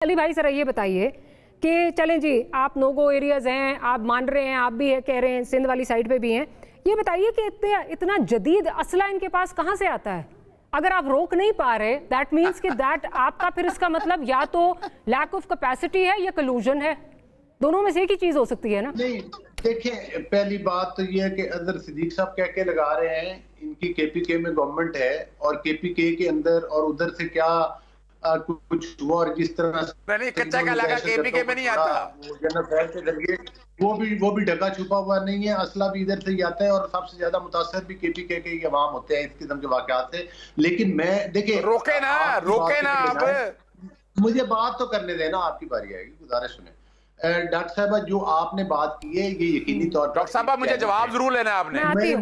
अली भाई जरा ये बताइए कि चलें जी, आप नो गो एरियाज हैं, आप मान रहे हैं, आप भी कह रहे हैं, सिंध वाली साइड पे भी हैं। ये बताइए कि इतना जदीद असला इनके पास कहाँ से आता है? अगर आप रोक नहीं पा रहे, दैट मीन्स कि दैट आपका फिर इसका मतलब या तो लैक ऑफ कैपेसिटी है या कलूजन है। दोनों में से एक ही चीज हो सकती है ना? नहीं, देखिए पहली बात तो ये है कि अदर सिद्दीक साहब कह के लगा रहे हैं इनकी केपीके में गवर्नमेंट है और केपीके के अंदर और उधर से क्या कुछ हुआ और जिस तरह नहीं कच्चा का लगा केपीके में नहीं आता वो भी ढका छुपा हुआ नहीं है। असला भी इधर से ही आता है और सबसे ज्यादा मुतासर भी केपीके के अवाम होते हैं इस किस्म के वाकयात से। लेकिन मैं देखिए रोके ना अब मुझे बात तो करने देना, आपकी बारी आएगी, गुजारिश सुने। डॉक्टर साहब जो आपने बात की है ये यकीनी तौर पर डॉक्टर साहब मुझे जवाब जरूर लेना है आपने।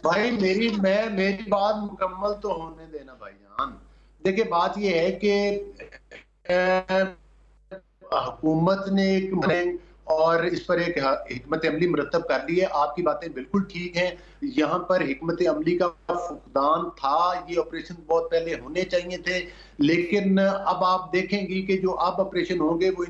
भाई मेरी बात मुकम्मल तो होने देना भाईजान। देखिए बात ये है कि हुकूमत ने एक और इस पर एक हिकमत अमली मुरतब कर ली है। आपकी बातें बिल्कुल ठीक हैं, यहाँ पर हिकमत अमली का फुकदान था। ये ऑपरेशन बहुत पहले होने चाहिए थे, लेकिन अब आप देखेंगी कि जो अब ऑपरेशन होंगे वो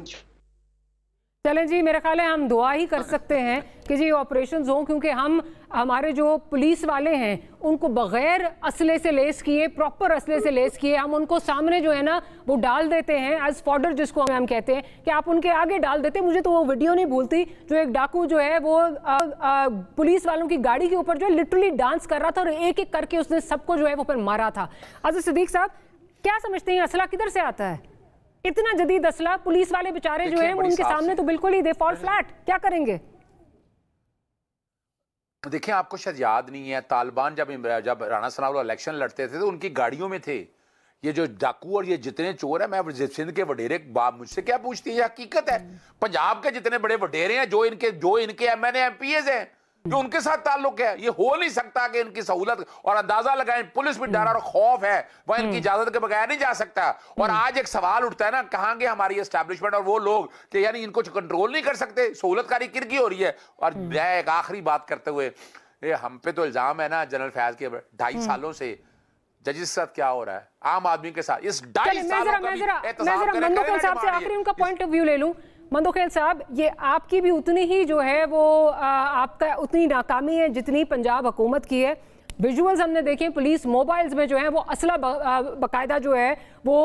चलें जी, मेरा ख्याल है हम दुआ ही कर सकते हैं कि जी ऑपरेशंस हों, क्योंकि हमारे जो पुलिस वाले हैं उनको बगैर असले से लेस किए, प्रॉपर असले से लेस किए, हम उनको सामने जो है ना वो डाल देते हैं एज फॉडर, जिसको हम कहते हैं कि आप उनके आगे डाल देते हैं। मुझे तो वो वीडियो नहीं भूलती जो एक डाकू जो है वो पुलिस वालों की गाड़ी के ऊपर जो है लिटरली डांस कर रहा था और एक एक करके उसने सबको जो है वो फिर मारा था। अज़ीज़ सिद्दीक साहब क्या समझते हैं, असला किधर से आता है? इतना जदीद असला, पुलिस वाले बेचारे जो हैं उनके सामने तो बिल्कुल ही दे फॉल फ्लैट, क्या करेंगे? देखिए आपको शायद याद नहीं है, तालिबान जब राणा सनाउल्लाह इलेक्शन लड़ते थे तो उनकी गाड़ियों में थे ये जो डाकू और ये जितने चोर है। मैं सिंध के वडेरे बाप मुझसे क्या पूछती है, ये हकीकत है। पंजाब के जितने बड़े वडेरे हैं जो इनके एमएनए एमपीएस हैं जो उनके साथ ताल्लुक है, ये हो नहीं सकता कि इनकी सहूलत और अंदाजा लगाएं पुलिस भी डर और खौफ है, वह इनकी इजाजत के बगैर नहीं जा सकता। और आज एक सवाल उठता है ना, कहां गए हमारी एस्टैब्लिशमेंट और वो लोग कि यानी इनको कंट्रोल नहीं कर सकते, सहूलतकारी किरकी हो रही है। और मैं एक आखिरी बात करते हुए, ये हम पे तो इल्जाम है ना जनरल फैज के 2.5 सालों से जजेस के साथ क्या हो रहा है आम आदमी के साथ इस 2.5 सालों का आखिरी उनका पॉइंट ऑफ व्यू ले लूं। मंदोखेल साहब, ये आपकी भी उतनी ही जो है वो आपका उतनी नाकामी है जितनी पंजाब हुकूमत की है। विजुअल्स हमने देखे, पुलिस मोबाइल्स में जो है वो असला बाकायदा जो है वो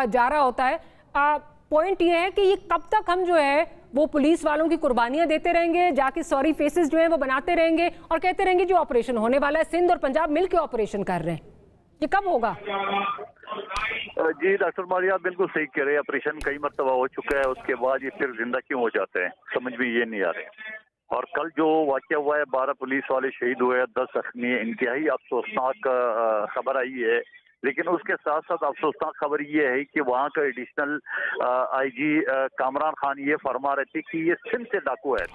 जा रहा होता है। पॉइंट ये है कि ये कब तक हम जो है वो पुलिस वालों की कुर्बानियां देते रहेंगे, जाके सॉरी फेसेस जो है वो बनाते रहेंगे और कहते रहेंगे जो ऑपरेशन होने वाला है, सिंध और पंजाब मिलकर ऑपरेशन कर रहे हैं, ये कब होगा? जी डॉक्टर मारिया बिल्कुल सही कह रहे हैं, ऑपरेशन कई मरतबा हो चुका है, उसके बाद ये फिर जिंदा क्यों हो जाते हैं समझ में ये नहीं आ रहे। और कल जो वाकया हुआ है, 12 पुलिस वाले शहीद हुए, 10 जख्मी, इंतहाई अफसोसनाक खबर आई है। लेकिन उसके साथ साथ अफसोसनाक खबर ये है कि वहाँ का एडिशनल आईजी कामरान खान ये फरमा रहे थे कि ये सिंध से डाकू है।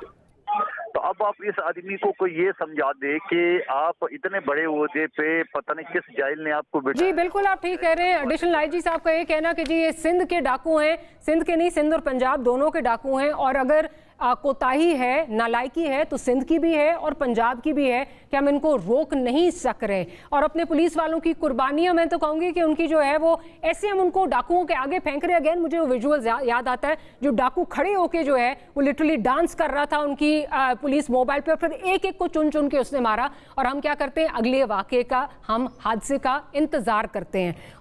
तो अब आप इस आदमी को ये समझा दे कि आप इतने बड़े ओहदे पे पता नहीं किस जाइल ने आपको बिठा। जी बिल्कुल आप ठीक कह रहे हैं। एडिशनल आईजी साहब का ये कहना कि जी ये सिंध के डाकू हैं, सिंध के नहीं, सिंध और पंजाब दोनों के डाकू हैं, और अगर कोताही है, नालायकी है तो सिंध की भी है और पंजाब की भी है कि हम इनको रोक नहीं सक रहे। और अपने पुलिस वालों की कुर्बानियां, मैं तो कहूँगी कि उनकी जो है वो ऐसे हम उनको डाकुओं के आगे फेंक रहे। अगेन मुझे वो विजुअल्स याद आता है जो डाकू खड़े होके जो है वो लिटरली डांस कर रहा था उनकी पुलिस मोबाइल पर, फिर एक एक को चुन चुन के उसने मारा। और हम क्या करते हैं, अगले वाक़े का, हम हादसे का इंतज़ार करते हैं।